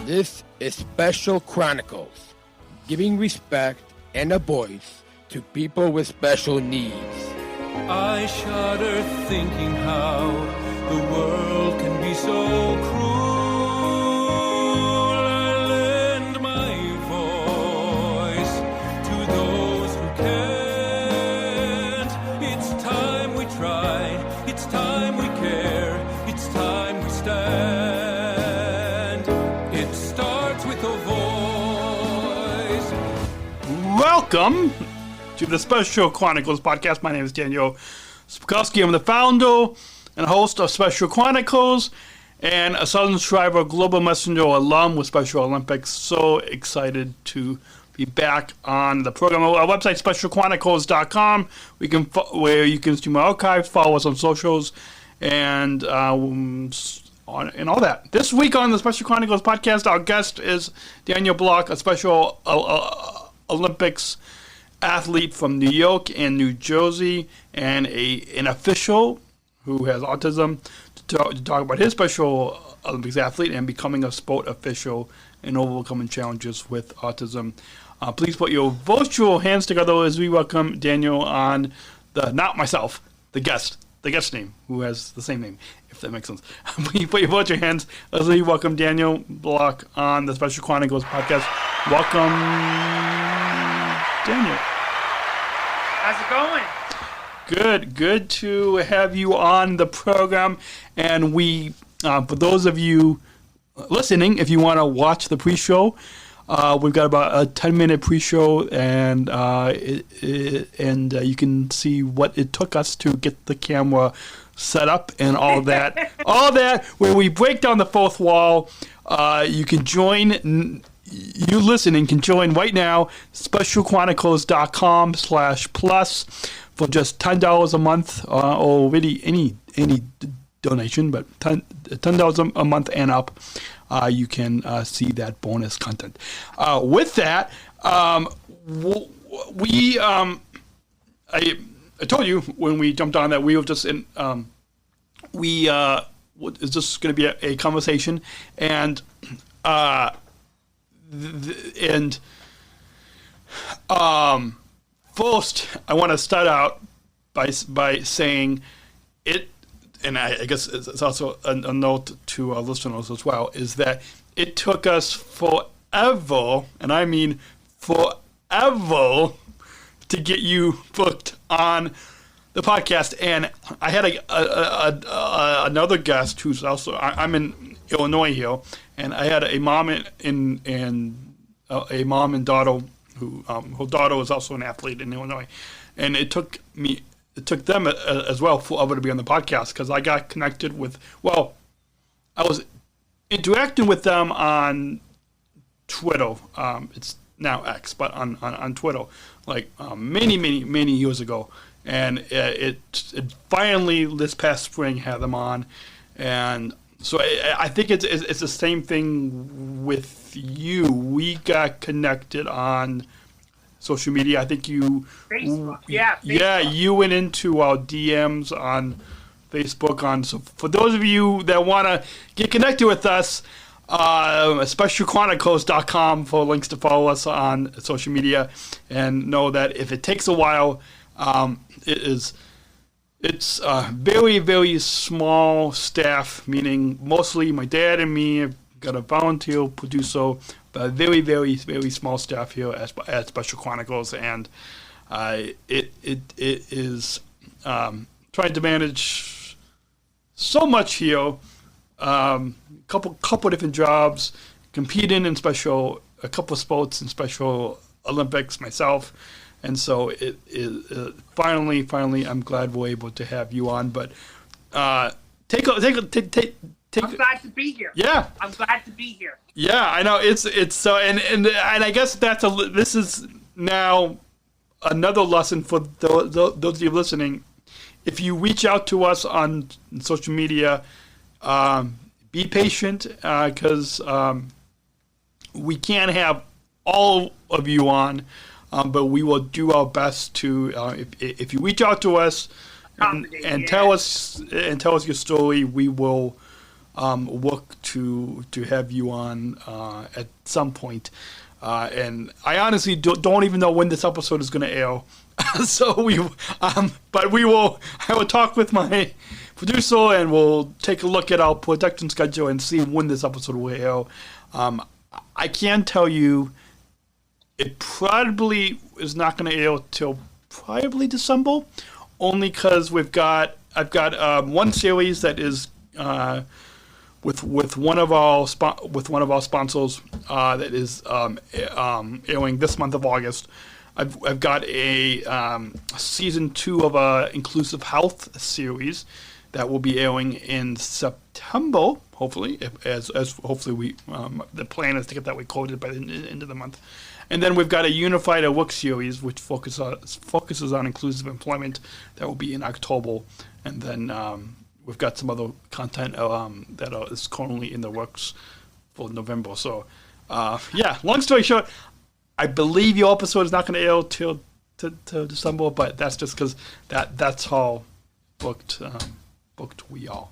This is Special Chronicles, giving respect and a voice to people with special needs. I shudder thinking how the world can be so cruel. I lend my voice to those who can't. It's time we try, it's time we care, it's time we stand. It starts with a voice. Welcome to the Special Chronicles podcast. My name is Daniel Smrokowski. I'm the founder and host of Special Chronicles and a Southern Shriver Global Messenger alum with Special Olympics. So excited to be back on the program. Our website, specialchronicles.com, where you can see my archives, follow us on socials, and all that. This week on the Special Chronicles podcast, our guest is Daniel Block, a Special Olympics athlete from New York and New Jersey, and an official who has autism, to talk about his Special Olympics athlete and becoming a sport official and overcoming challenges with autism. Please put your virtual hands together as we welcome Daniel on not myself, the guest name, who has the same name, if that makes sense. Please put your virtual hands as we welcome Daniel Block on the Special Chronicles podcast. Welcome, Daniel. How's it going? Good to have you on the program. And we, for those of you listening, if you want to watch the pre-show, we've got about a 10-minute pre-show, and you can see what it took us to get the camera set up and all that. All that, where we break down the fourth wall. You can join. You listening can join right now, specialchronicles.com/plus for just $10 a month, or really any donation, but $10 a month and up. You can see that bonus content. With that, I told you when we jumped on that we were just in. It's just going to be a conversation, and first, I want to start out by saying it, and I guess it's also a note to our listeners as well, is that it took us forever, and I mean forever, to get you booked on the podcast. And I had another guest who's also, I'm in Illinois here, and I had a mom a mom and daughter who her daughter was also an athlete in Illinois, and it took them as well forever to be on the podcast, because I got connected with, I was interacting with them on Twitter. It's now X, but on Twitter, like many years ago, and it finally this past spring had them on, and so I think it's the same thing with you. We got connected on social media. I think you, Facebook. Facebook. Yeah, you went into our DMs on Facebook. So for those of you that want to get connected with us, specialchronicles.com for links to follow us on social media, and know that if it takes a while, it's a very, very small staff, meaning mostly my dad and me. I've got a volunteer producer, but a very, very, very small staff here at Special Chronicles, and it is trying to manage so much here. Couple different jobs, competing in a couple of sports in Special Olympics myself. And so it finally, I'm glad we're able to have you on. But take. I'm glad to be here. Yeah, I'm glad to be here. Yeah, I know it's so, and I guess this is now another lesson for those of you listening. If you reach out to us on social media, be patient, because we can't have all of you on. But we will do our best to, if you reach out to us and tell us your story, we will look to have you on at some point. And I honestly don't even know when this episode is going to air. So but we will. I will talk with my producer, and we'll take a look at our production schedule and see when this episode will air. I can tell you, it probably is not going to air till probably December, only because I've got one series that is with one of our sponsors that is airing this month of August. I've got a season 2 of a inclusive health series that will be airing in September, hopefully. As hopefully we the plan is to get that recorded by the end of the month. And then we've got a unified at work series which focuses on inclusive employment that will be in October. And then we've got some other content that is currently in the works for November. So long story short, I believe your episode is not going to air till December, but that's just because that's how booked we are.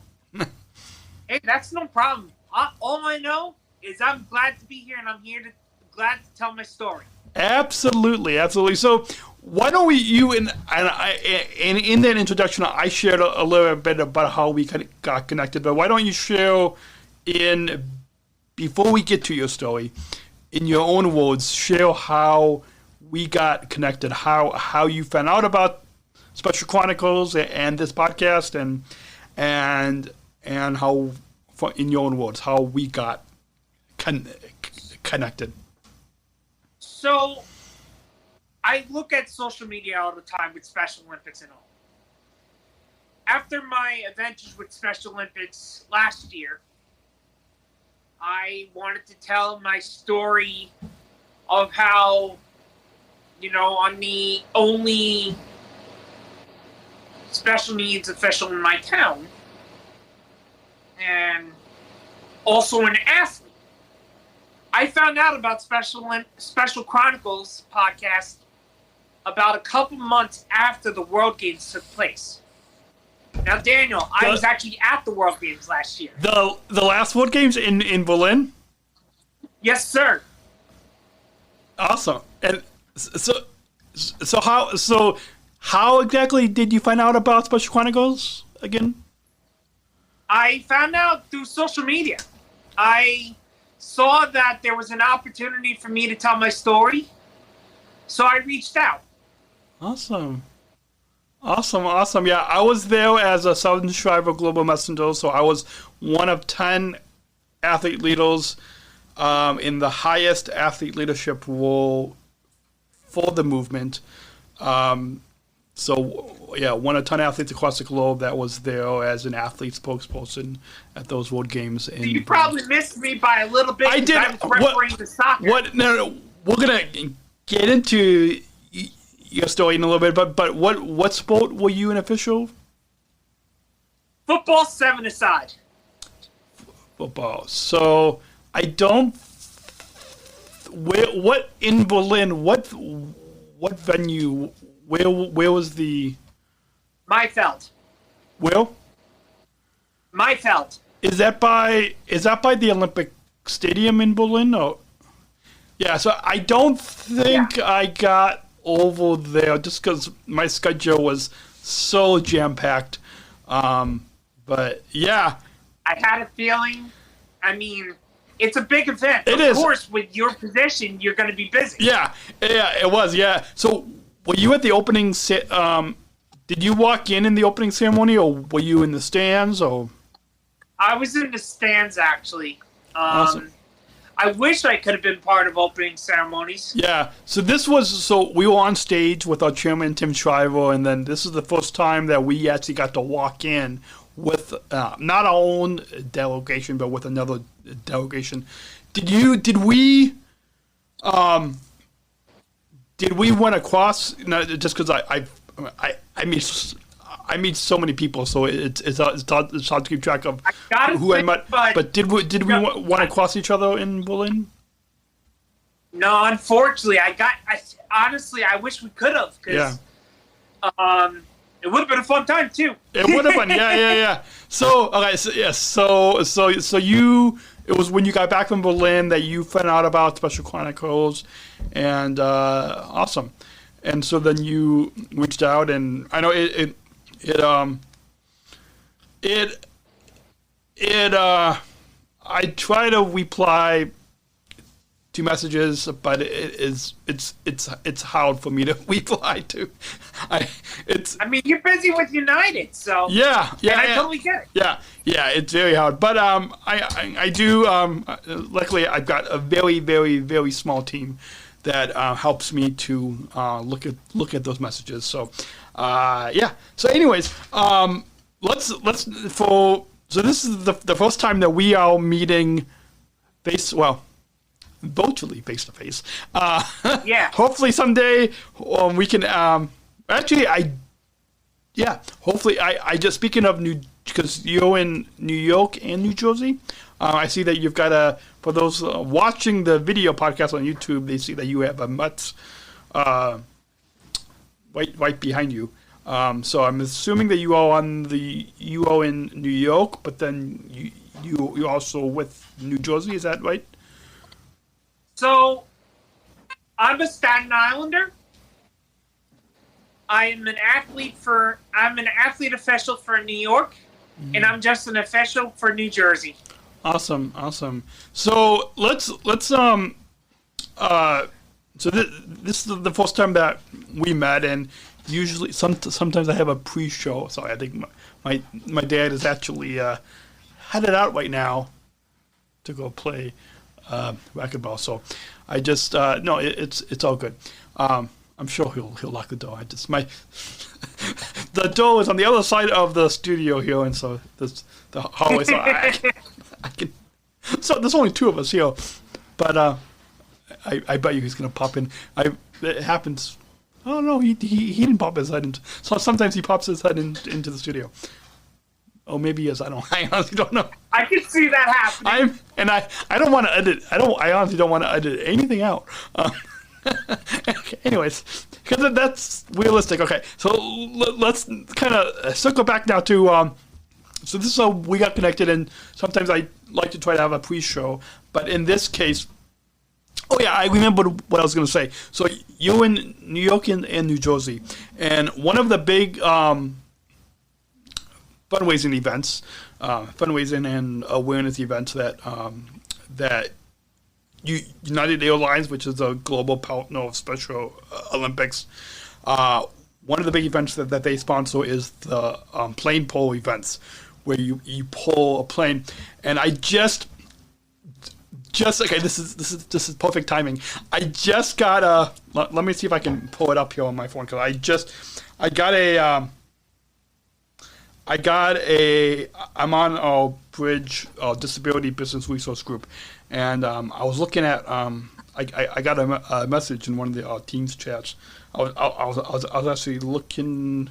Hey, that's no problem. All I know is I'm glad to be here, and I'm glad to tell my story. Absolutely. So why don't we in that introduction I shared a little bit about how we got connected, but why don't you share before we get to your story, in your own words, share how we got connected, how you found out about Special Chronicles and this podcast, and how, in your own words, how we got connected. So, I look at social media all the time with Special Olympics and all. After my adventures with Special Olympics last year, I wanted to tell my story of how, I'm the only special needs official in my town, and also an athlete. I found out about Special Chronicles podcast about a couple months after the World Games took place. Now, Daniel, I was actually at the World Games last year. The last World Games in Berlin? Yes, sir. Awesome. And so how exactly did you find out about Special Chronicles again? I found out through social media. I saw that there was an opportunity for me to tell my story, so I reached out. Awesome. Yeah, I was there as a Southern Shriver Global Messenger, so I was one of 10 athlete leaders in the highest athlete leadership role for the movement. One of 10 athletes across the globe that was there as an athlete spokesperson at those World Games. You probably missed me by a little bit. I did. I was refereeing to soccer. No. We're gonna get into your story in a little bit, but what sport were you an official? Football 7-a-side. Football. So I don't. What in Berlin? What venue? Where was the? Maifeld. Where? Maifeld. Is that by the Olympic Stadium in Berlin? Or? Yeah. So I don't think I got over there just because my schedule was so jam-packed. But yeah. I had a feeling. I mean, it's a big event. Of course, with your position, you're going to be busy. Yeah, it was. Yeah. So were you at the opening? Did you walk in the opening ceremony, or were you in the stands? Or I was in the stands actually. Awesome. I wish I could have been part of opening ceremonies. Yeah. So we were on stage with our chairman Tim Shriver, and then this is the first time that we actually got to walk in with not our own delegation, but with another delegation. Did we run across? No, just because I meet so many people, so it's hard to keep track of who I met. But did we run across each other in Berlin? No, unfortunately, honestly, I wish we could have. Because, It would have been a fun time too. It would have been, yeah. So, okay, so yes, so you, it was when you got back from Berlin that you found out about Special Chronicles, and awesome. And so then you reached out, and I know I try to reply to messages, but it's hard for me to reply to. I mean, you're busy with United, so yeah, and I totally get it. Yeah, it's very hard. But I do. Luckily, I've got a very, very, very small team that helps me to look at those messages. So yeah. So anyways, so this is the first time that we are meeting virtually face to face. Yeah. Hopefully someday we can. Hopefully I just speaking of because you're in New York and New Jersey. I see that you've got for those watching the video podcast on YouTube, they see that you have a Mets right behind you. So I'm assuming that you are in New York, but then you're also with New Jersey. Is that right? So, I'm a Staten Islander. I'm an athlete official for New York, and I'm just an official for New Jersey. Awesome. So let's so this is the first time that we met, and usually sometimes I have a pre-show. So I think my dad is actually headed out right now to go play racquetball. So I just no, it's all good. I'm sure he'll lock the door. The door is on the other side of the studio here, and so there's the hallway. So I can. So there's only two of us here, but I bet you he's gonna pop in. It happens. Oh no, he didn't pop his head in. So sometimes he pops his head into the studio. Oh, maybe he is. I honestly don't know. I can see that happening. I don't want to edit. I honestly don't want to edit anything out. Okay, anyways, because that's realistic. Okay, so let's kind of circle back now to. So this is how we got connected, and sometimes I like to try to have a pre-show, but in this case. Oh yeah, I remember what I was going to say. So you're in New York and New Jersey, and one of the big fundraising events, fundraising and awareness events that United Airlines, which is a global partner of Special Olympics, one of the big events that they sponsor is the plane pull events, where you pull a plane, and I just okay. This is perfect timing. I just got let me see if I can pull it up here on my phone, because I'm on our Bridge Disability Business Resource Group, and I was looking at I got a message in one of the Teams chats. I was actually looking.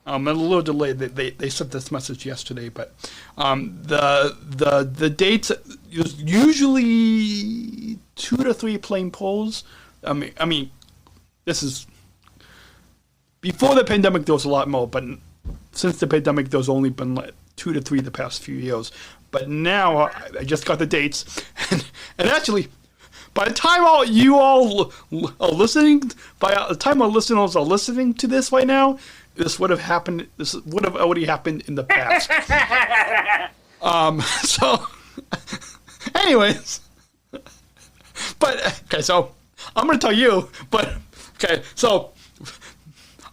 I'm a little delayed. They sent this message yesterday, but the dates usually 2 to 3 plane pulls. I mean, this is before the pandemic. There was a lot more, but since the pandemic, there's only been like 2 to 3 the past few years. But now I just got the dates, and actually. By the time you all are listening, by the time our listeners are listening to this right now, this would have happened. This would have already happened in the past. So, anyways, but okay. So I'm going to tell you. But okay. So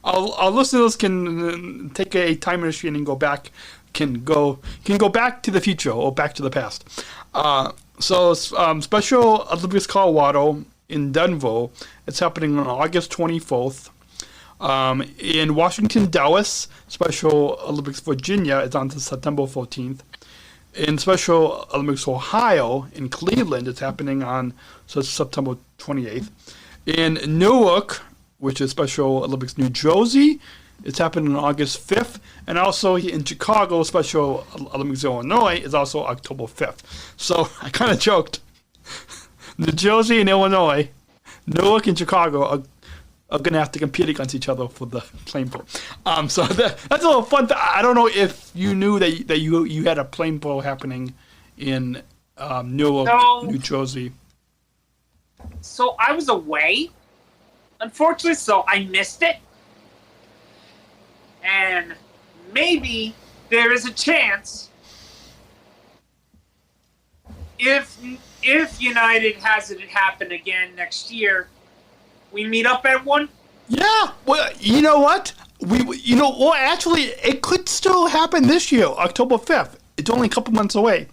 our listeners can take a time machine and go back. Can go back to the future or back to the past. So Special Olympics Colorado in Denver, it's happening on August 24th. In Washington, Dallas, Special Olympics Virginia is on September 14th. In Special Olympics Ohio, in Cleveland, it's happening on September 28th. In Newark, which is Special Olympics New Jersey, it's happening on August 5th. And also in Chicago, Special Olympics Illinois is also October 5th. So I kind of joked. New Jersey and Illinois, Newark and Chicago are going to have to compete against each other for the plane bowl. So that's a little fun. I don't know if you knew that you had a plane bowl happening in Newark, New Jersey. So I was away, unfortunately, so I missed it. And maybe there is a chance if United has it happen again next year, we meet up at one. Yeah, well, you know what? Actually, it could still happen this year, October 5th. It's only a couple months away.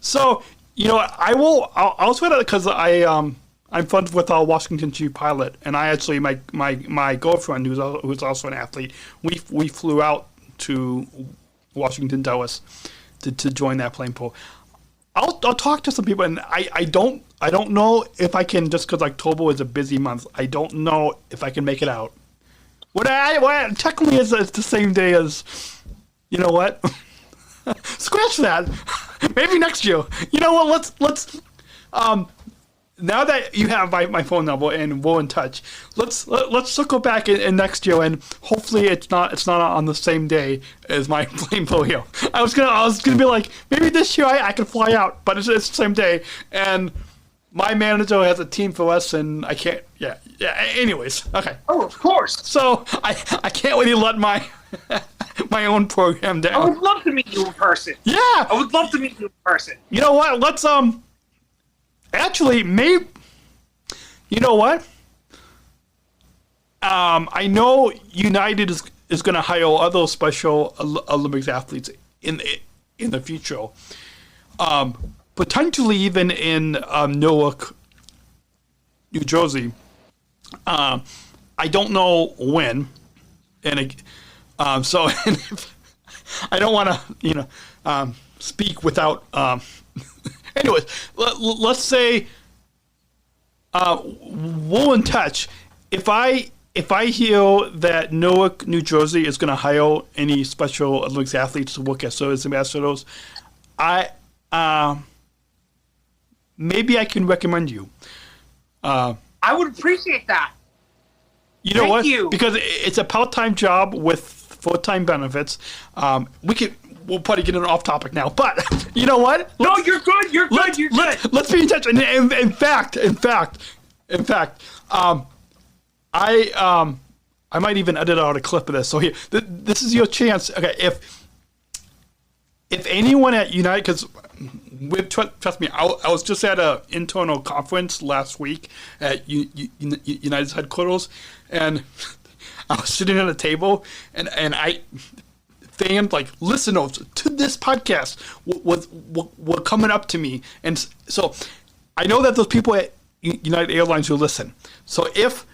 So, I'll swear that because I'm friends with our Washington Chief pilot, and I actually, my girlfriend, who's also an athlete, we flew out to Washington, Dallas to join that plane pool. I'll talk to some people, and I don't know if I can, just because October is a busy month. I don't know if I can make it out. Technically it's the same day as, you know what? Scratch that. Maybe next year. You know what? Let's now that you have my phone number and we're in touch, let's circle back in next year, and hopefully it's not on the same day as my plane pool here. I was gonna be like, maybe this year I can fly out, but it's the same day, and my manager has a team for us, and I can't. Yeah. Anyways, okay. Oh, of course. So I can't really let my my own program down. I would love to meet you in person. Yeah, I would love to meet you in person. You know what? Let's actually, maybe, you know what? I know United is going to hire other Special Olympics athletes in the future. Potentially even in Newark, New Jersey. I don't know when, and so I don't want to, speak without. Anyways, let's say we're in touch. If I hear that Newark, New Jersey is going to hire any Special Olympics athletes to work as service ambassadors, maybe I can recommend you. I would appreciate that. You know what? Thank you. Because it's a part-time job with full-time benefits. We'll probably get off topic now, but you know what? No, you're good. You're good. You're good. Let's be in touch. And in fact, I might even edit out a clip of this. So here, this is your chance. Okay, if anyone at United, because trust me, I was just at an internal conference last week at United's headquarters, and I was sitting at a table, and I. Fans, listeners to this podcast were coming up to me. And so I know that those people at United Airlines will listen. So if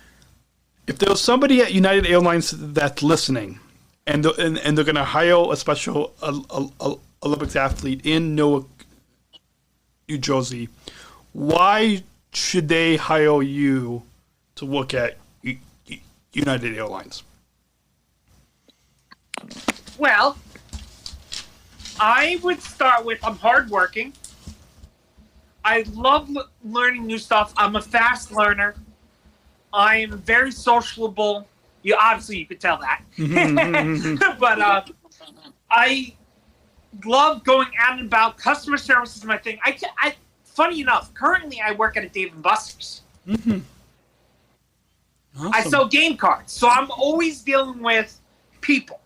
there's somebody at United Airlines that's listening and they're going to hire a Special Olympics athlete in Newark, New Jersey, why should they hire you to work at United Airlines? Well, I would start with I'm hardworking. I love learning new stuff. I'm a fast learner. I am very sociable. You could tell that. But I love going out and about. Customer service is my thing. Funny enough, currently I work at a Dave & Buster's. Mm-hmm. Awesome. I sell game cards, so I'm always dealing with people.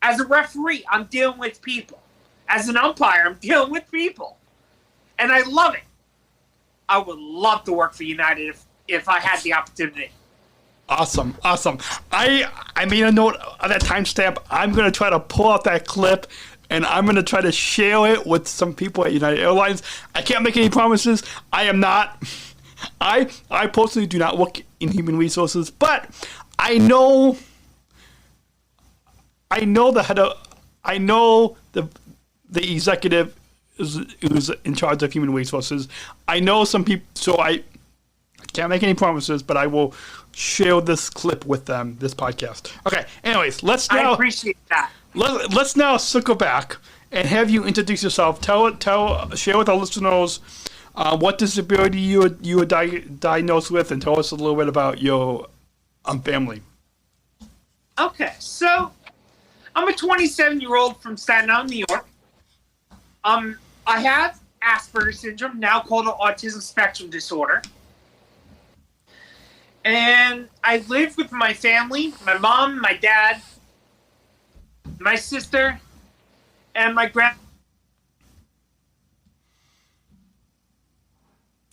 As a referee, I'm dealing with people. As an umpire, I'm dealing with people. And I love it. I would love to work for United if I had the opportunity. Awesome. I made a note of that timestamp. I'm going to try to pull out that clip, and I'm going to try to share it with some people at United Airlines. I can't make any promises. I am not. I personally do not work in human resources, but I know the executive who's in charge of human resources. I know some people, so I can't make any promises, but I will share this clip with them, this podcast. Okay, anyways, I appreciate that. Let's now circle back and have you introduce yourself. Share with our listeners what disability you were diagnosed with, and tell us a little bit about your family. Okay, so I'm a 27-year-old from Staten Island, New York. I have Asperger's syndrome, now called autism spectrum disorder. And I live with my family, my mom, my dad, my sister, and my grand.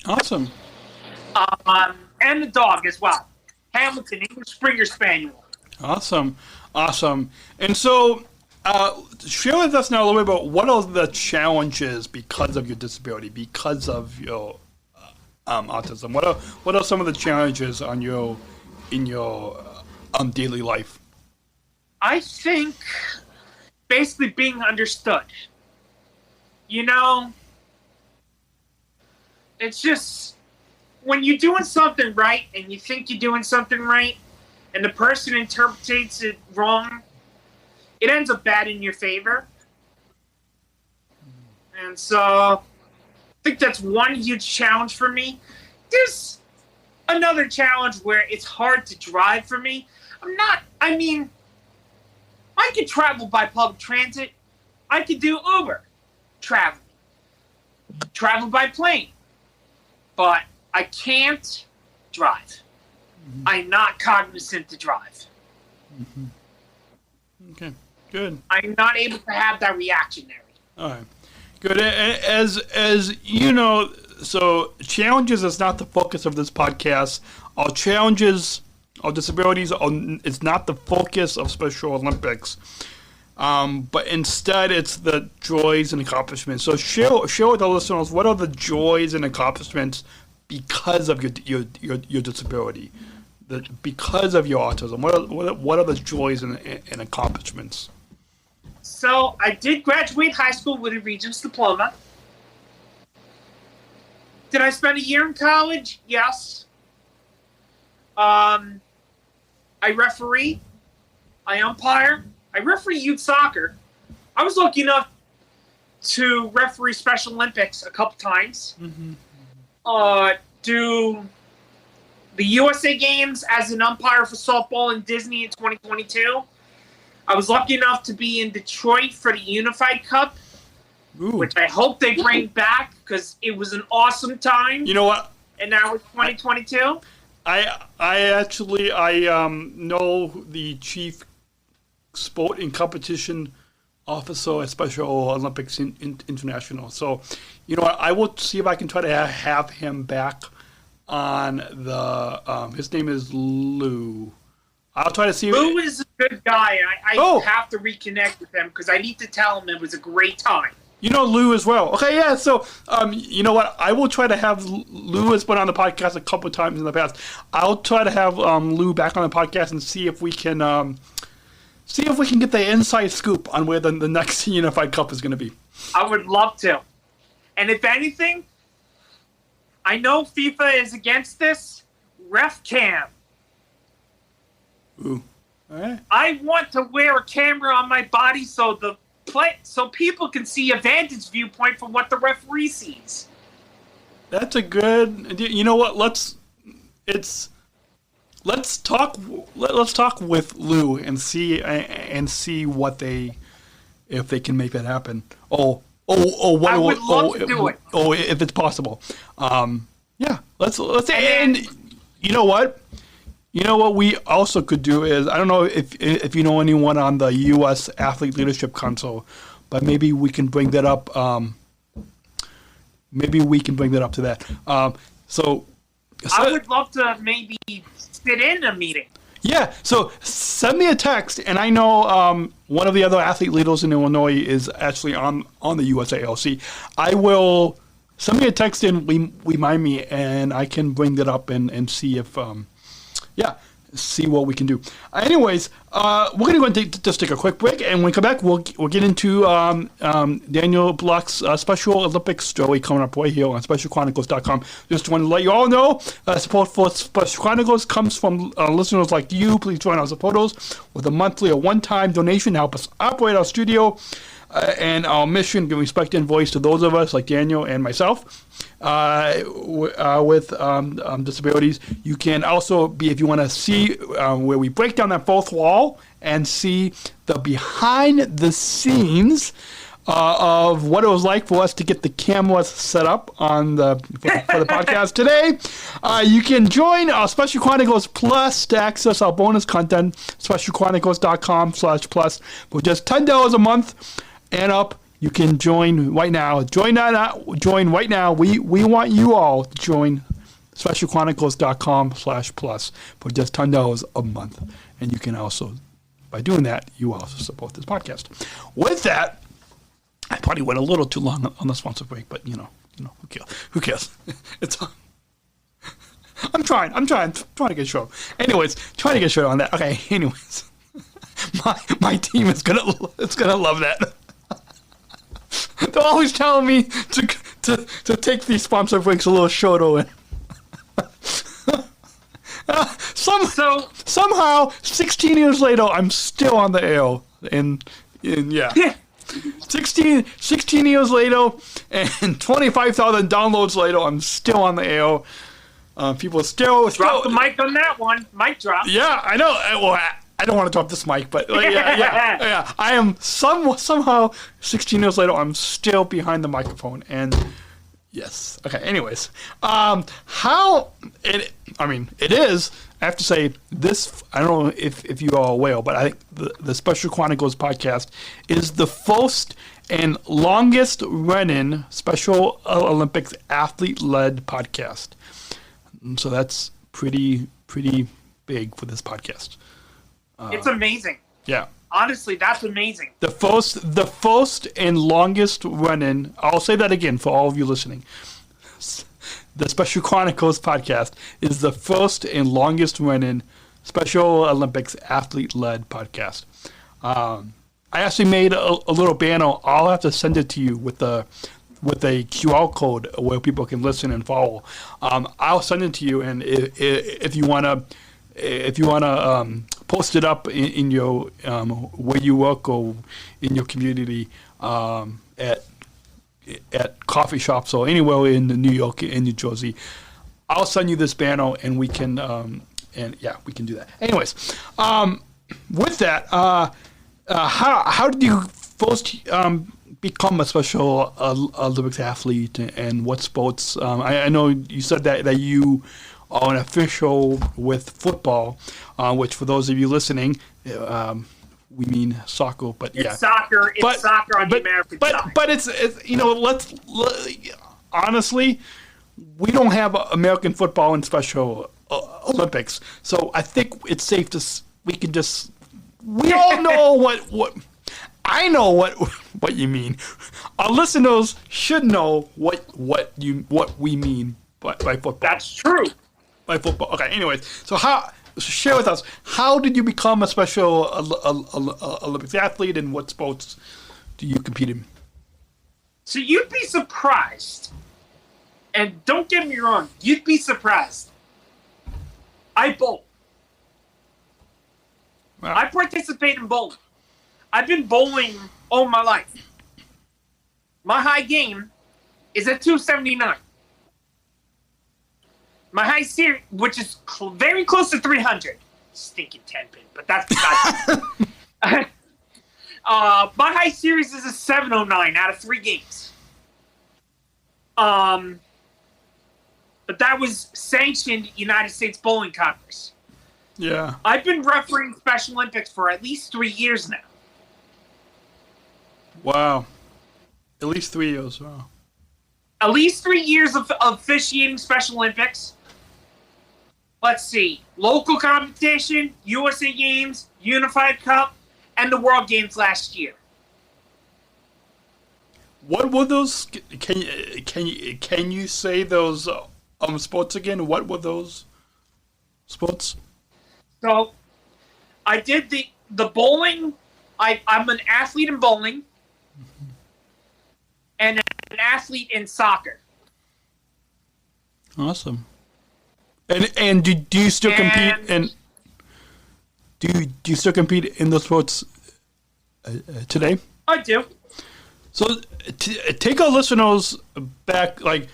Awesome. And the dog as well. Hamilton, English Springer Spaniel. Awesome. And so, share with us now a little bit about what are the challenges because of your disability, because of your autism. What are some of the challenges in your daily life? I think basically being understood. You know, it's just when you're doing something right and you think you're doing something right and the person interprets it wrong, it ends up bad in your favor. And so I think that's one huge challenge for me. There's another challenge where it's hard to drive for me. I could travel by public transit. I could do Uber travel by plane. But I can't drive. Mm-hmm. I'm not cognizant to drive. Mm-hmm. Okay, good. I'm not able to have that reactionary. All right, good. As you know, so challenges is not the focus of this podcast. Our challenges, our disabilities, is not the focus of Special Olympics. But instead, it's the joys and accomplishments. So share with the listeners what are the joys and accomplishments because of your disability, because of your autism. What are the joys and accomplishments? So I did graduate high school with a Regents diploma. Did I spend a year in college? Yes. I referee. I umpire. I referee youth soccer. I was lucky enough to referee Special Olympics a couple times. Mm-hmm. Do the USA Games as an umpire for softball in Disney in 2022. I was lucky enough to be in Detroit for the Unified Cup, which I hope they bring back because it was an awesome time. You know what? And now it's 2022. I know the chief sport and competition officer at Special Olympics International. So, you know what? I will see if I can try to have him back on the. His name is Lou. I'll try to see. Lou is a good guy. I have to reconnect with him because I need to tell him it was a great time. You know Lou as well. Okay, yeah. So, you know what? I will try to have Lou has been on the podcast a couple of times in the past. I'll try to have Lou back on the podcast and see if we can get the inside scoop on where the next Unified Cup is going to be. I would love to. And if anything, I know FIFA is against this. Ref cam. Ooh. All right. I want to wear a camera on my body so people can see a vantage viewpoint from what the referee sees. That's a good. You know what? Let's talk with Lou and see what if they can make that happen. I would love to do it. If it's possible. Yeah. Let's and you know what? You know what we also could do is, I don't know if you know anyone on the U.S. Athlete Leadership Council, but maybe we can bring that up. Maybe we can bring that up to that. So I would love to maybe sit in a meeting. Yeah, so send me a text, and I know one of the other athlete leaders in Illinois is actually on the USALC. I will send me a text and remind me, and I can bring that up and see if see what we can do. Anyways, we're going to just take a quick break, and when we come back, we'll get into Daniel Block's Special Olympics story coming up right here on SpecialChronicles.com. Just want to let you all know, support for Special Chronicles comes from listeners like you. Please join our supporters with a monthly or one-time donation to help us operate our studio. and our mission, giving respect and voice to those of us like Daniel and myself with disabilities. You can also be, if you want to see where we break down that fourth wall and see the behind the scenes of what it was like for us to get the cameras set up on for the podcast today. You can join our Special Chronicles Plus to access our bonus content, specialchronicles.com/plus. For just $10 a month and up, you can join right now. Join right now. We want you all to join specialchronicles.com/plus for just $10 a month. And you can also, by doing that, you also support this podcast. With that, I probably went a little too long on the sponsor break, but who cares? It's I'm trying to get a show. Anyways, trying to get a show on that. Okay. Anyways, my team is gonna love that. They're always telling me to take these sponsor breaks a little shorter. Somehow, 16 years later, I'm still on the air, and yeah. 16 years later and 25,000 downloads later, I'm still on the air. People still drop the mic on that one. Mic drop. Yeah, I know. Well, I don't want to drop this mic, but yeah. I am somehow 16 years later, I'm still behind the microphone, and yes. Okay. Anyways, it is. I have to say this. I don't know if you are aware, but I think the Special Chronicles podcast is the first and longest running Special Olympics athlete-led podcast. So that's pretty big for this podcast. It's amazing. Yeah. Honestly, that's amazing. The first and longest running. I'll say that again for all of you listening. The Special Chronicles podcast is the first and longest running Special Olympics athlete-led podcast. I actually made a little banner. I'll have to send it to you with a QR code where people can listen and follow. I'll send it to you, and if you wanna post it up in your where you work or in your community at coffee shops or anywhere in New York and New Jersey, I'll send you this banner, and we can we can do that. Anyways, with that, how did you first become a Special Olympics athlete, and what sports? I know you said that you are an official with football, which for those of you listening, we mean soccer, but it's soccer. It's soccer on the American side. But it's let's honestly, we don't have American football in Special Olympics, so I think it's safe to we all know what I know what you mean. Our listeners should know what we mean by football. That's true. By football. Okay. Anyways, so share with us, how did you become a Special Olympics athlete, and what sports do you compete in? So you'd be surprised, and don't get me wrong, you'd be surprised. I bowl. Wow. I participate in bowling. I've been bowling all my life. My high game is at 279. My high series, which is very close to 300. Stinking 10-pin, but that's besides. My high series is a 709 out of 3 games. But that was sanctioned United States Bowling Congress. Yeah. I've been refereeing Special Olympics for at least 3 years now. Wow. At least 3 years. Wow. At least 3 years of officiating Special Olympics. Let's see. Local competition, USA Games, Unified Cup, and the World Games last year. What were those? Can you say those sports again? What were those sports? So, I did the bowling. I'm an athlete in bowling, and an athlete in soccer. Awesome. And do you still compete in? Do you still compete in those sports today? I do. So take our listeners back, like,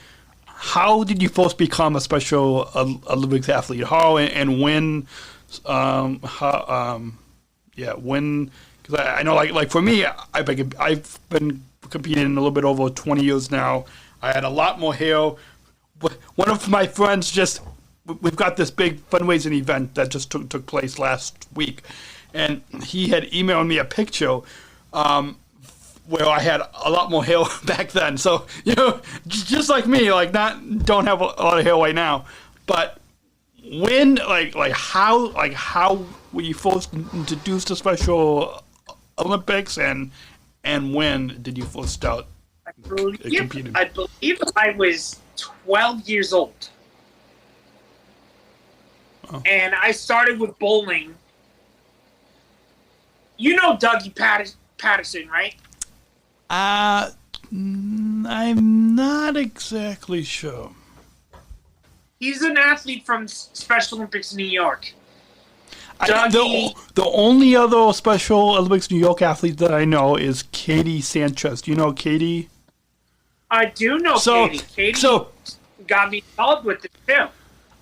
how did you first become a Special Olympics athlete? How and when? When? Because I know, like for me, I've been competing a little bit over 20 years now. I had a lot more hair. One of my friends we've got this big fundraising event that just took place last week, and he had emailed me a picture where I had a lot more hair back then. So, just like me, like don't have a lot of hair right now. But when, how were you first introduced to Special Olympics, and when did you first start competing? I believe I was 12 years old. Oh. And I started with bowling. You know Dougie Patterson, right? I'm not exactly sure. He's an athlete from Special Olympics New York. The only other Special Olympics New York athlete that I know is Katie Sanchez. Do you know Katie? I do know Katie. Katie got me involved with it too.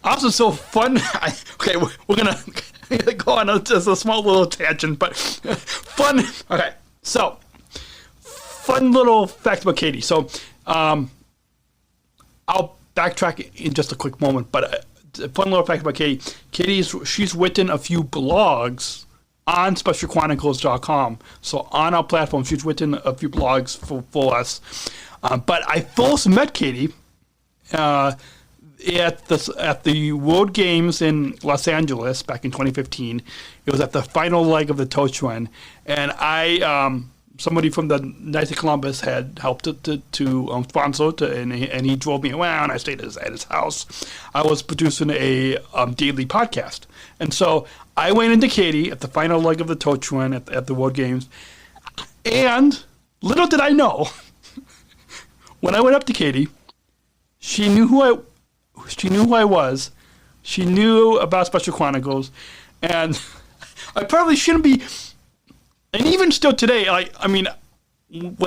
Also, so fun. Okay, we're gonna go on just a small little tangent, but fun. Okay, so fun little fact about Katie. So, I'll backtrack in just a quick moment, but a fun little fact about Katie. She's written a few blogs on SpecialChronicles.com. So on our platform, she's written a few blogs for us. But I first met Katie at the World Games in Los Angeles back in 2015. It was at the final leg of the torch run, and somebody from the Knights of Columbus had helped to sponsor it, and he drove me around. I stayed at his house. I was producing a daily podcast, and so I went into Katie at the final leg of the torch run at the World Games, and little did I know, when I went up to Katie, she knew who I was. She knew about Special Chronicles, and I probably shouldn't be. And even still today, when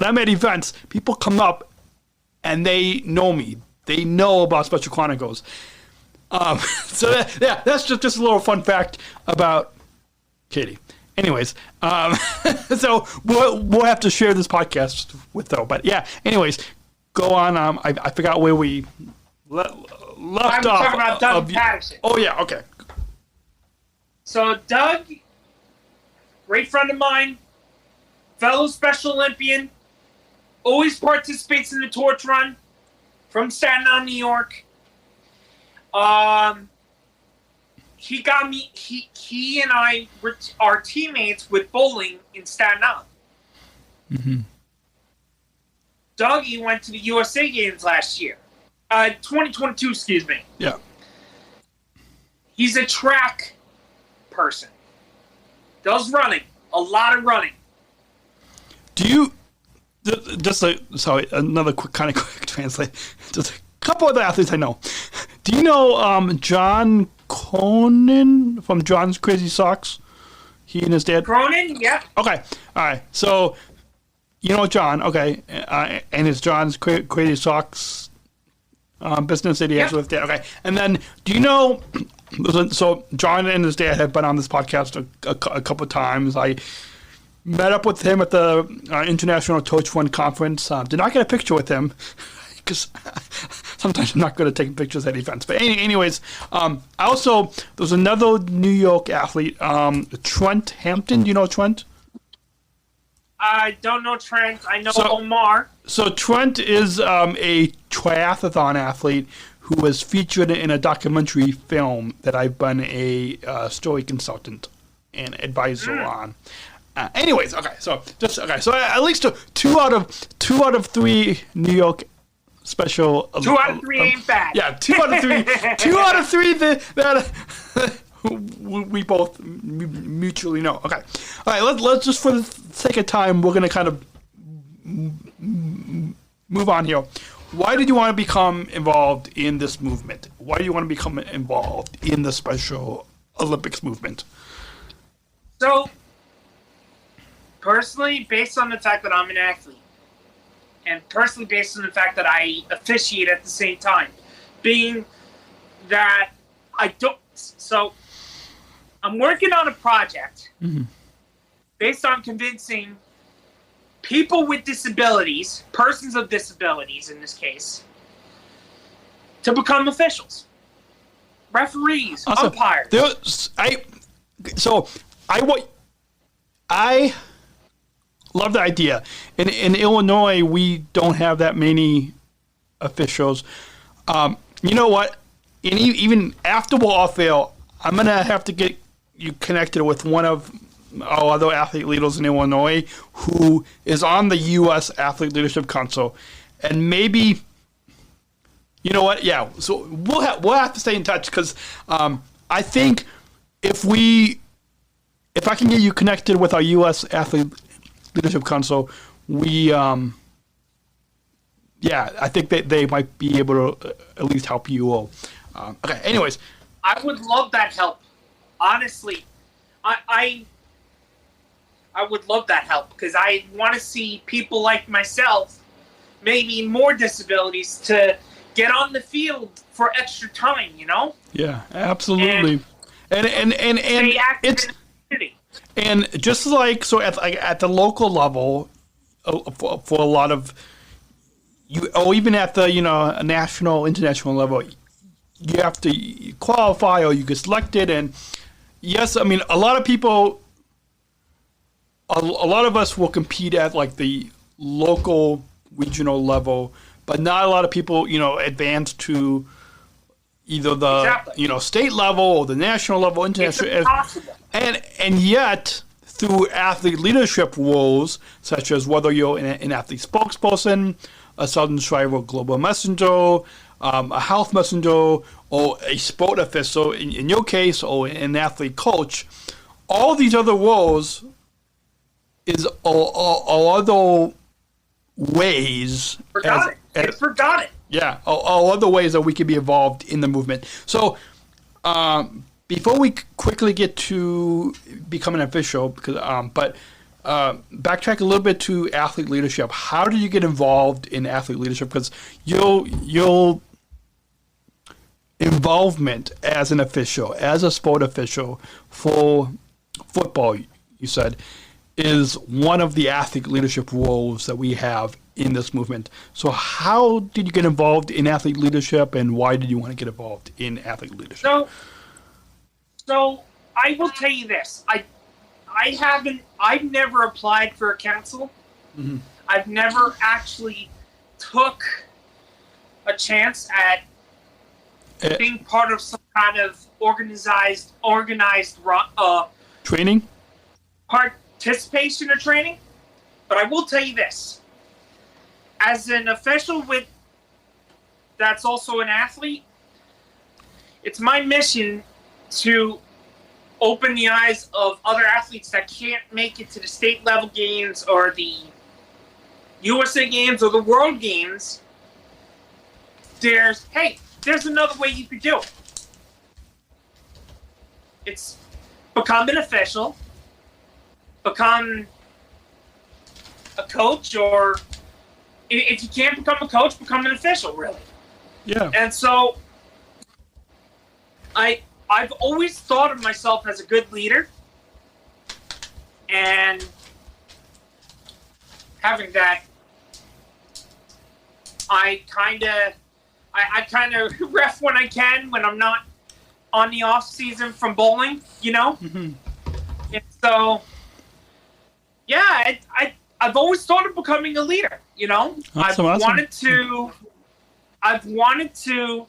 I'm at events, people come up and they know me. They know about Special Chronicles. So that's just a little fun fact about Katie. Anyways, so we'll have to share this podcast with her. But yeah, anyways, go on. I forgot where we left off. I'm talking about Doug Patterson. Oh yeah, okay. So Doug, great friend of mine, fellow Special Olympian, always participates in the torch run from Staten Island, New York. He got me. He and I are teammates with bowling in Staten Island. Mm-hmm. Dougie went to the USA Games last year, 2022. Excuse me. Yeah. He's a track person. Does running, a lot of running. Do you another quick translate. Just a couple other athletes I know. Do you know John Cronin from John's Crazy Socks? He and his dad. Cronin, yeah. Okay, all right. So you know John, okay, and it's John's Crazy Socks business that he has with his dad. Okay, and then do you know? So John and his dad have been on this podcast a couple of times. I met up with him at the International Torch Run Conference. Did not get a picture with him because sometimes I'm not good at taking pictures at events. But anyways, also there's another New York athlete, Trent Hampton. Do you know Trent? I don't know Trent. I know Omar. So Trent is a triathlon athlete who was featured in a documentary film that I've been a story consultant and advisor on. Anyways, so at least two out of three New York Special. 2 out of 3 ain't bad. Yeah, 2 out of 3. 2 out of 3 that we both mutually know. Okay, all right. Let's just, for the sake of time, we're gonna kind of move on here. Why did you want to become involved in this movement? Why do you want to become involved in the Special Olympics movement? So, personally, based on the fact that I'm an athlete, and personally based on the fact that I officiate at the same time, being that I don't. So I'm working on a project based on convincing people with disabilities, persons of disabilities in this case, to become officials, referees, umpires. I love the idea. In Illinois, we don't have that many officials. You know what? Even after we're off air, I'm going to have to get you connected with one of our other athlete leaders in Illinois who is on the U.S. Athlete Leadership Council. And maybe, you know what? Yeah, so we'll have to stay in touch because I think if I can get you connected with our U.S. Athlete Leadership Council, I think they might be able to at least help you all. Okay, anyways. I would love that help. Honestly, I would love that help because I want to see people like myself, maybe more disabilities, to get on the field for extra time, you know? Yeah, absolutely. And it's and just like so at the local level for a lot of you, or even at the national, international level, you have to qualify or you get selected. And yes, I mean a lot of people, a lot of us will compete at like the local, regional level, but not a lot of people advance to either the state level or the national level, international. It's impossible. And yet, through athlete leadership roles, such as whether you're an athlete spokesperson, a Southern Shriver Global Messenger, a health messenger, or a sport official, in your case, or an athlete coach, all these other roles are other ways. It's forgotten. Yeah, or other ways that we can be involved in the movement. So, before we quickly get to becoming an official, backtrack a little bit to athlete leadership. How did you get involved in athlete leadership? Because your involvement as an official, as a sport official for football, you said, is one of the athlete leadership roles that we have in this movement. So how did you get involved in athlete leadership, and why did you want to get involved in athlete leadership? So I will tell you this. I've never applied for a council. Mm-hmm. I've never actually took a chance at being part of some kind of organized training, participation or training. But I will tell you this. As an official that's also an athlete, it's my mission to open the eyes of other athletes that can't make it to the state level games or the USA games or the world games. There's another way you could do it. It's become an official, become a coach, or if you can't become a coach, become an official, really. Yeah. And so I've always thought of myself as a good leader, and having that, I kind of ref when I can when I'm not on the off season from bowling, Mm-hmm. And so, yeah, I've always thought of becoming a leader. I've wanted to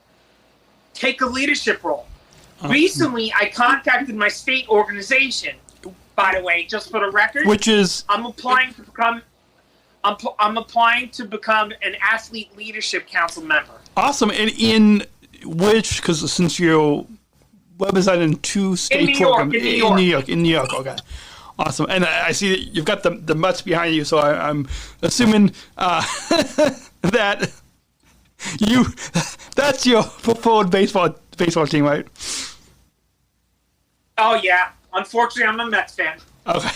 take a leadership role. Awesome. Recently, I contacted my state organization. By the way, just for the record, which is I'm applying to become an athlete leadership council member. Awesome. And in which, because since you're representing two state programs in New York. Okay. Awesome. And I see that you've got the Mets behind you, so I'm assuming that that's your preferred baseball team, right? Oh, yeah. Unfortunately, I'm a Mets fan. Okay.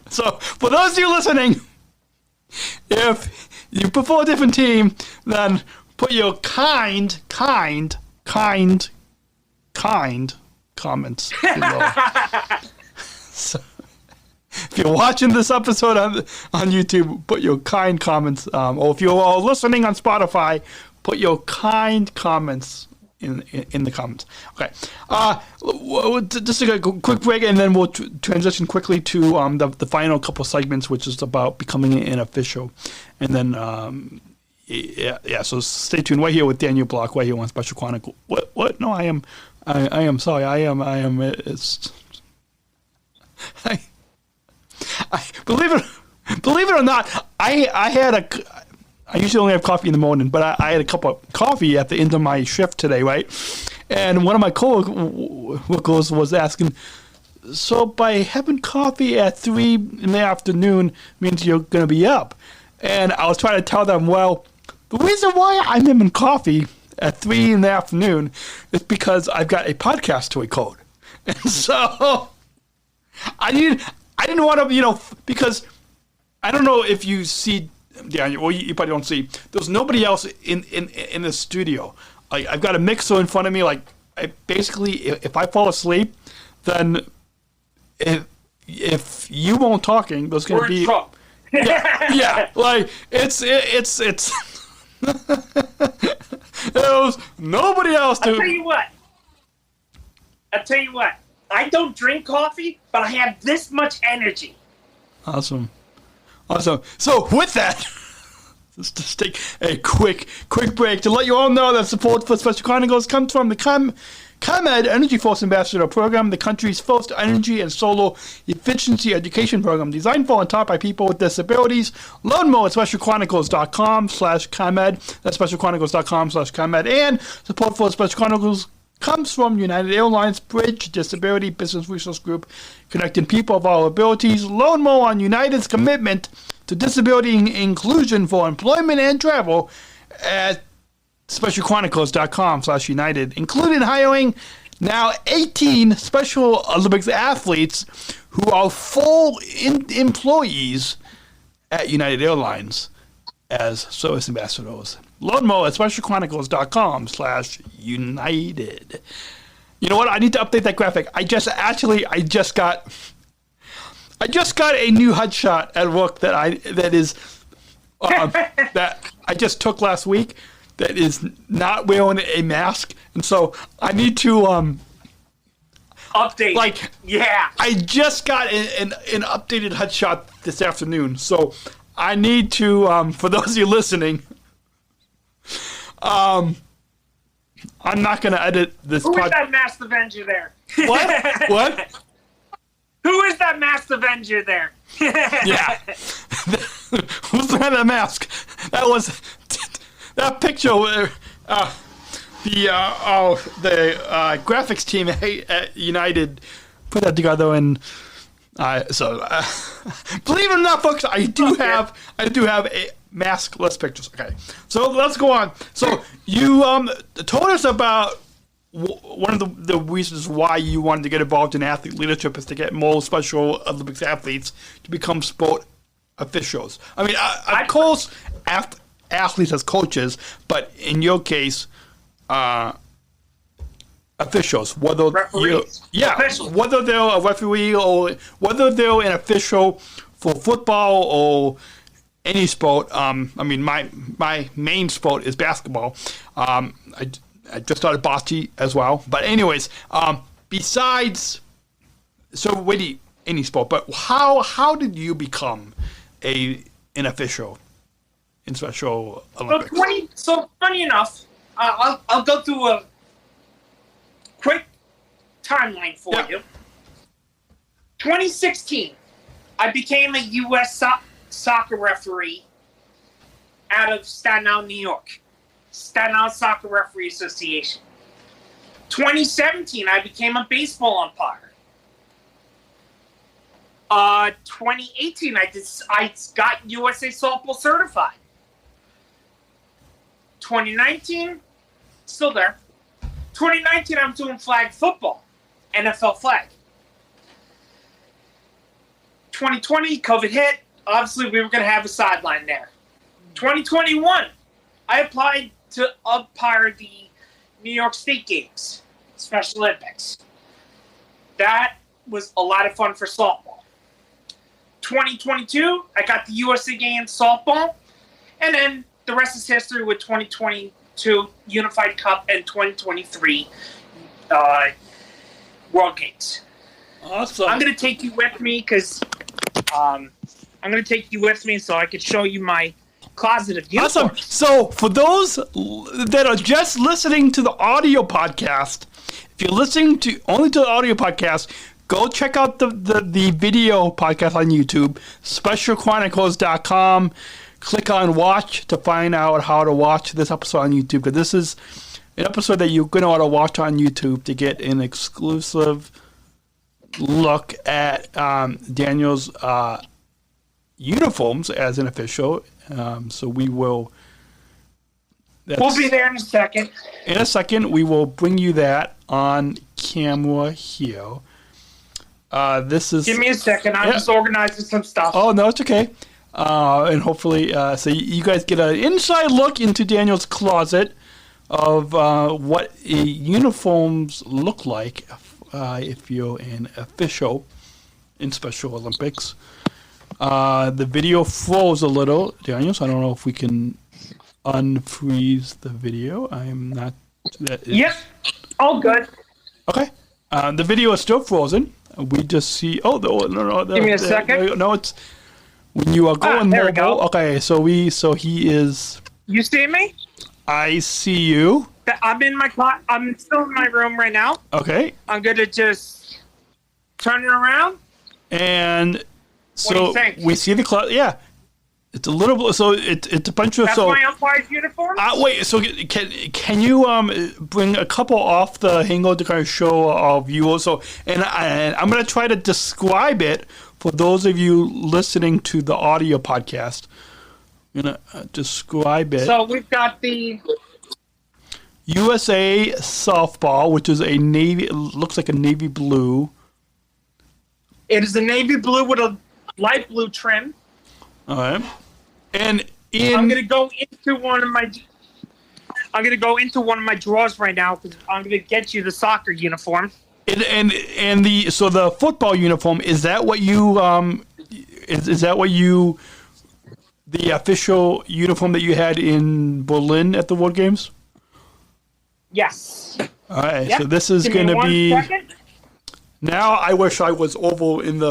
So, for those of you listening, if you prefer a different team, then put your kind comments below. So, if you're watching this episode on YouTube, put your kind comments, or if you're listening on Spotify, put your kind comments in the comments. Okay. Just a quick break, and then we'll transition quickly to the final couple segments, which is about becoming an official. And then, so stay tuned right here with Daniel Block, right here on Special Chronicle. What? No, I am sorry. I am, it's... I believe it or not, I usually only have coffee in the morning, but I had a cup of coffee at the end of my shift today, right? And one of my coworkers was asking, so by having coffee at 3 in the afternoon means you're going to be up. And I was trying to tell them, well, the reason why I'm having coffee at 3 in the afternoon is because I've got a podcast to record. And so I didn't want to, because I don't know if you see, well, you probably don't see. There's nobody else in the studio. I've got a mixer in front of me. Like, basically, if I fall asleep, then if you won't talking, there's going to be yeah. Like it's there's nobody else to. I'll tell you what. I don't drink coffee, but I have this much energy. Awesome. So with that, let's just take a quick break to let you all know that support for Special Chronicles comes from the ComEd Energy Force Ambassador Program, the country's first energy and solar efficiency education program designed for and taught by people with disabilities. Learn more at specialchronicles.com/ComEd. That's specialchronicles.com/ComEd. And support for Special Chronicles comes from United Airlines Bridge Disability Business Resource Group, connecting people of all abilities. Learn more on United's commitment to disability inclusion for employment and travel at specialchronicles.com/United, including hiring now 18 Special Olympics athletes who are full employees at United Airlines as service ambassadors. Learn more at specialchronicles.com/United. You know what? I need to update that graphic. I just got a new headshot at work that I just took last week. That is not wearing a mask, and so I need to update. Like, yeah, I just got an updated headshot this afternoon, so I need to. For those of you listening. I'm not going to edit this. Who is that masked Avenger there? What? Who is that masked Avenger there? Yeah. Who's wearing that mask? That was that picture where the graphics team at United put that together, and so believe it or not, folks, I do have a maskless pictures. Okay, so let's go on. So you told us about one of the reasons why you wanted to get involved in athlete leadership is to get more Special Olympics athletes to become sport officials. I mean, of course, athletes as coaches, but in your case, officials, whether whether they're a referee or whether they're an official for football or any sport. I mean, my main sport is basketball. I just started bocce as well. But anyways, besides, so really any sport. But how did you become an official in Special Olympics? So funny enough, I'll go through a quick timeline for you. 2016, I became a U.S. soccer referee out of Staten Island, New York. Staten Island Soccer Referee Association. 2017, I became a baseball umpire. 2018, I got USA Softball certified. 2019, still there. 2019, I'm doing flag football, NFL flag. 2020, COVID hit. Obviously, we were going to have a sideline there. 2021, I applied to umpire the New York State Games, Special Olympics. That was a lot of fun for softball. 2022, I got the USA Games softball, and then the rest is history with 2022 Unified Cup and 2023 World Games. Awesome. I'm going to take you with me because I'm going to take you with me so I could show you my closet of uniforms. Awesome. So for those that are just listening to the audio podcast, if you're listening to only to the audio podcast, go check out the video podcast on YouTube, specialchronicles.com. Click on watch to find out how to watch this episode on YouTube, because this is an episode that you're going to want to watch on YouTube to get an exclusive look at Daniel's uniforms as an official. So we will... We'll be there in a second. In a second, we will bring you that on camera here. This is... Give me a second. I'm just organizing some stuff. Oh, no, it's okay. And hopefully, so you guys get an inside look into Daniel's closet of what uniforms look like if you're an official in Special Olympics. The video froze a little, Daniel, so I don't know if we can unfreeze the video. I'm not... Yep, all good. Okay. The video is still frozen. We just see... Oh, no. Give me a second. No, it's... When you are going there we mobile... go. Okay, so he is... You see me? I see you. I'm still in my room right now. Okay. I'm going to just turn it around. And so do you think? we see the closet. Yeah. It's a little... So it's a bunch of... That's my umpire's uniform? Wait, so can you bring a couple off the hanger to kind of show our viewers? So, and I'm going to try to describe it for those of you listening to the audio podcast. I'm going to describe it. So we've got the USA softball, which is a navy... It looks like a navy blue. It is a navy blue with a light blue trim. All right. And I'm going to go into one of my drawers right now because I'm going to get you the soccer uniform. And the football uniform, is that what you is that what you the official uniform that you had in Berlin at the World Games? Yes. All right. Yep. So this is going to be... Second. Now I wish I was over in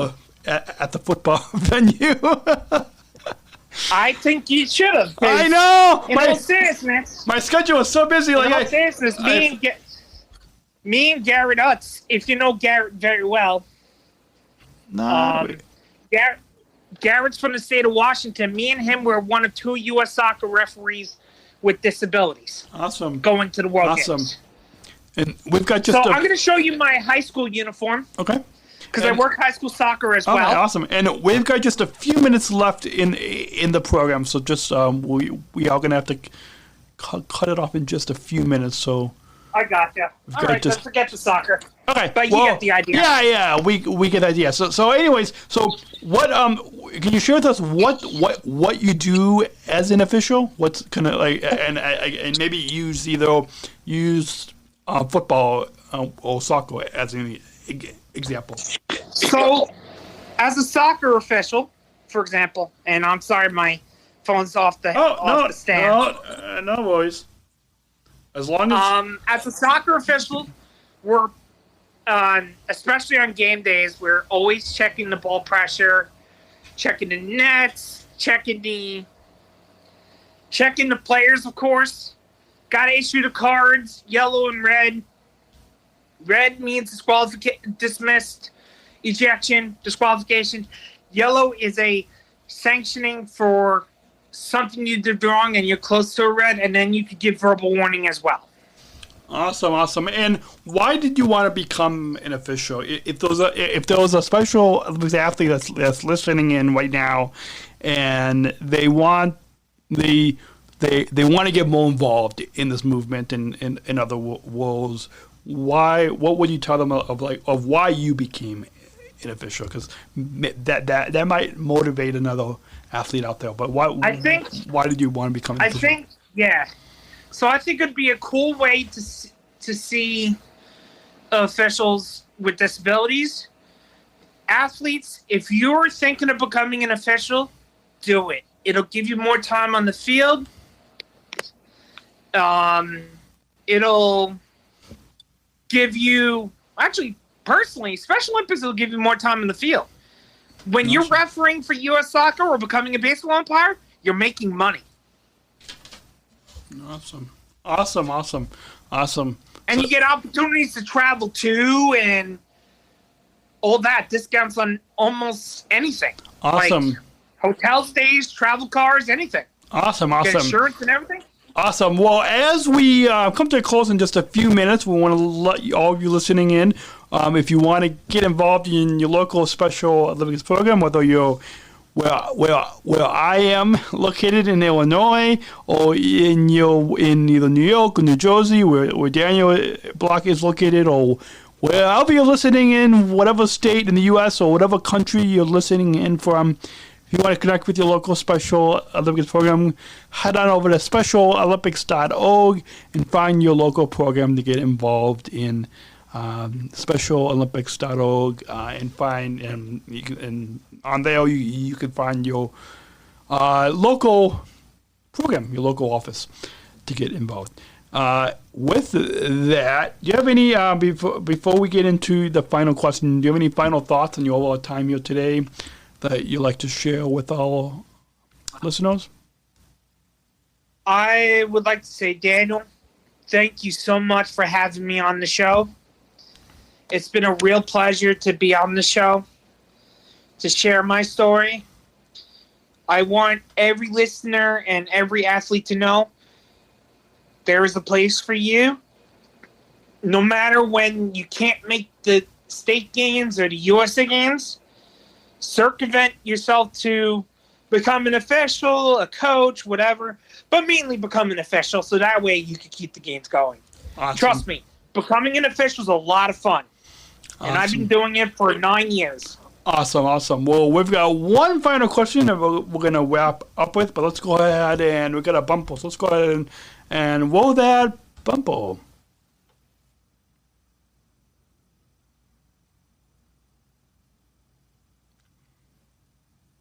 at the football venue. I think you should have. I know. In all seriousness, my schedule was so busy. In all seriousness, me and Garrett Utz, if you know Garrett very well. No. Garrett's from the state of Washington. Me and him were one of 2 U.S. soccer referees with disabilities. Awesome. Going to the World Games. And we've got just... So I'm going to show you my high school uniform. Okay. Because I work high school soccer as well. Okay, awesome. And we've got just a few minutes left in the program, so just we are going to have to cut it off in just a few minutes. So I gotcha. All right, let's forget the soccer. Okay, but you get the idea. Yeah, we get the idea. So anyways, so what can you share with us what you do as an official? What's kind of like and maybe use football or soccer as an example. So, as a soccer official, for example, and I'm sorry, my phone's off the stand. No worries. As long as as a soccer official, we're especially on game days, we're always checking the ball pressure, checking the nets, checking the players, of course. Got to issue the cards, yellow and red. Red means dismissed, ejection, disqualification. Yellow is a sanctioning for something you did wrong and you're close to a red, and then you could give verbal warning as well. Awesome. And why did you want to become an official? If there was a special athlete that's listening in right now, and they want to get more involved in this movement and in other roles, what would you tell them of why you became an official? Because that might motivate another athlete out there. But why did you want to become an official? So I think it'd be a cool way to see officials with disabilities. Athletes, if you're thinking of becoming an official, do it. It'll give you more time on the field. It'll give you, actually, personally, Special Olympics will give you more time in the field. When you're refereeing for U.S. soccer or becoming a baseball umpire, you're making money. Awesome. And you get opportunities to travel too, and all that. Discounts on almost anything. Awesome. Like hotel stays, travel cars, anything. Awesome. Get insurance and everything. Awesome. Well, as we come to a close in just a few minutes, we want to let all of you listening in, if you want to get involved in your local Special Olympics program, whether you're where I am located in Illinois, or in either New York or New Jersey, where Daniel Block is located, or wherever you're listening in, whatever state in the U.S. or whatever country you're listening in from. If you want to connect with your local Special Olympics program, head on over to specialolympics.org and find your local program to get involved in. specialolympics.org and on there you can find your local program, your local office to get involved. With that, do you have any before we get into the final question, do you have any final thoughts on your overall time here today that you'd like to share with our listeners? I would like to say, Daniel, thank you so much for having me on the show. It's been a real pleasure to be on the show, to share my story. I want every listener and every athlete to know there is a place for you. No matter when you can't make the state games or the USA games, circumvent yourself to become an official, a coach, whatever, but mainly become an official so that way you can keep the games going. Awesome. Trust me, becoming an official is a lot of fun. And I've been doing it for 9 years. Awesome. Well, we've got one final question that we're going to wrap up with, but let's go ahead and we got a bumper. So let's go ahead and roll that bumper.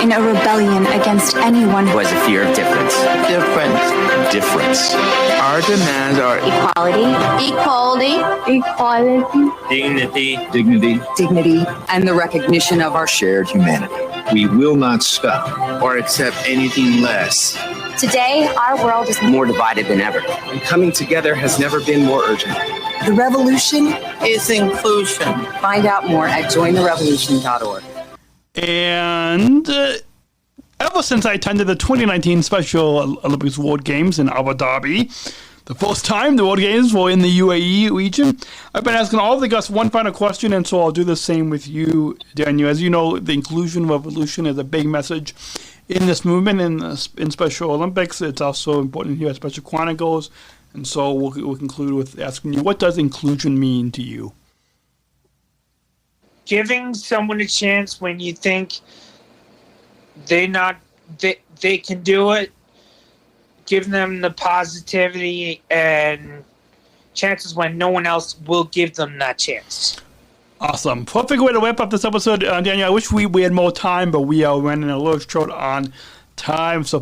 In a rebellion against anyone who has a fear of difference. Difference. Our demands are equality, dignity, and the recognition of our shared humanity. We will not stop or accept anything less. Today, our world is more divided than ever. And coming together has never been more urgent. The revolution is inclusion. Find out more at jointherevolution.org. And ever since I attended the 2019 Special Olympics World Games in Abu Dhabi, the first time the World Games were in the UAE region, I've been asking all of the guests one final question, and so I'll do the same with you, Daniel. As you know, the inclusion revolution is a big message in this movement in Special Olympics. It's also important here at Special Chronicles, and so we'll conclude with asking you, what does inclusion mean to you? Giving someone a chance when you think they can do it, give them the positivity and chances when no one else will give them that chance. Awesome. Perfect way to wrap up this episode, Daniel. I wish we had more time, but we are running a little short on time. So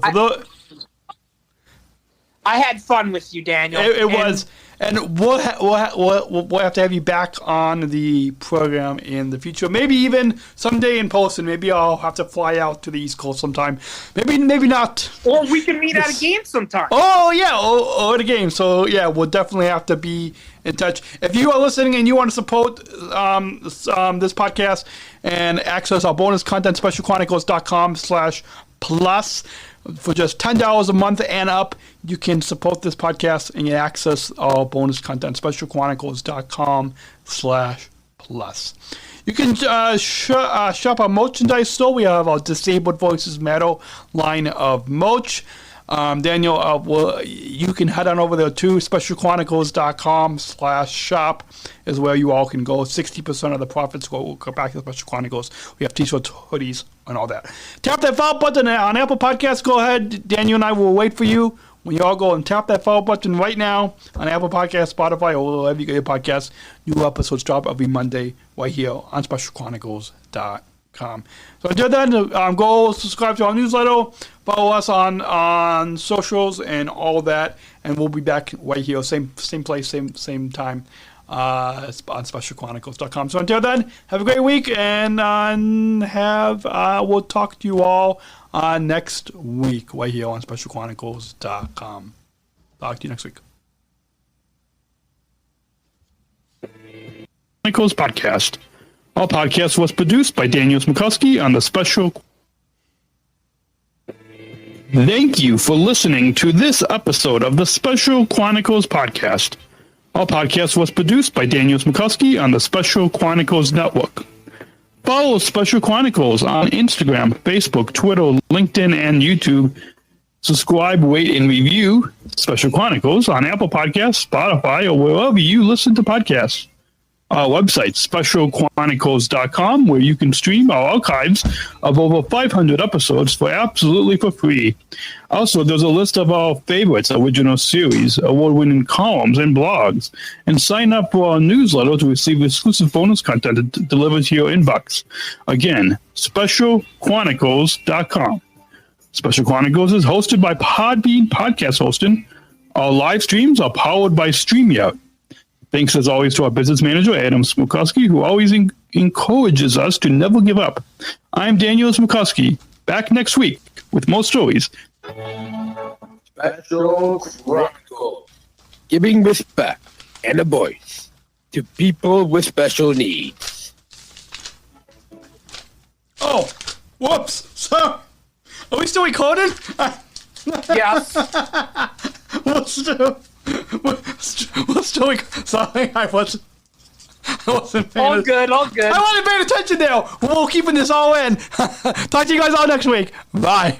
I had fun with you, Daniel. It was. And we'll have to have you back on the program in the future. Maybe even someday in person. Maybe I'll have to fly out to the East Coast sometime. Maybe not. Or we can meet at a game sometime. Oh, yeah. Or at a game. So, yeah, we'll definitely have to be in touch. If you are listening and you want to support this podcast and access our bonus content, specialchronicles.com/plus. For just $10 a month and up, you can support this podcast and get access our bonus content, specialchronicles.com/plus. You can shop our merchandise store. We have our Disabled Voices Metal line of merch. Daniel, you can head on over there to specialchronicles.com/shop is where you all can go. 60% of the profits will go back to Special Chronicles. We have t-shirts, hoodies, and all that. Tap that follow button on Apple Podcasts. Go ahead. Daniel and I will wait for you. When you all go and tap that follow button right now on Apple Podcasts, Spotify, or wherever you get your podcasts, new episodes drop every Monday right here on SpecialChronicles.com. So until then, go subscribe to our newsletter, follow us on socials and all that, and we'll be back right here, same place, same time on SpecialChronicles.com. So until then, have a great week, and we'll talk to you all next week right here on SpecialChronicles.com. Talk to you next week. Chronicles Podcast. Our podcast was produced by Daniel Smrokowski on the Special. Thank you for listening to this episode of the Special Chronicles Podcast. Our podcast was produced by Daniel Smrokowski on the Special Chronicles Network. Follow Special Chronicles on Instagram, Facebook, Twitter, LinkedIn, and YouTube. Subscribe, rate, and review Special Chronicles on Apple Podcasts, Spotify, or wherever you listen to podcasts. Our website, specialchronicles.com, where you can stream our archives of over 500 episodes for free. Also, there's a list of our favorites, original series, award-winning columns, and blogs. And sign up for our newsletter to receive exclusive bonus content delivered to your inbox. Again, specialchronicles.com. Special Chronicles is hosted by Podbean Podcast Hosting. Our live streams are powered by StreamYard. Thanks, as always, to our business manager, Adam Smrokowski, who always encourages us to never give up. I'm Daniel Smrokowski, back next week with more stories. Special Chronicles, giving respect and a voice to people with special needs. Oh, whoops. So, are we still recording? Yes. Sorry, I wasn't paying All good. I wasn't paying attention there. We're keeping this all in. Talk to you guys all next week. Bye.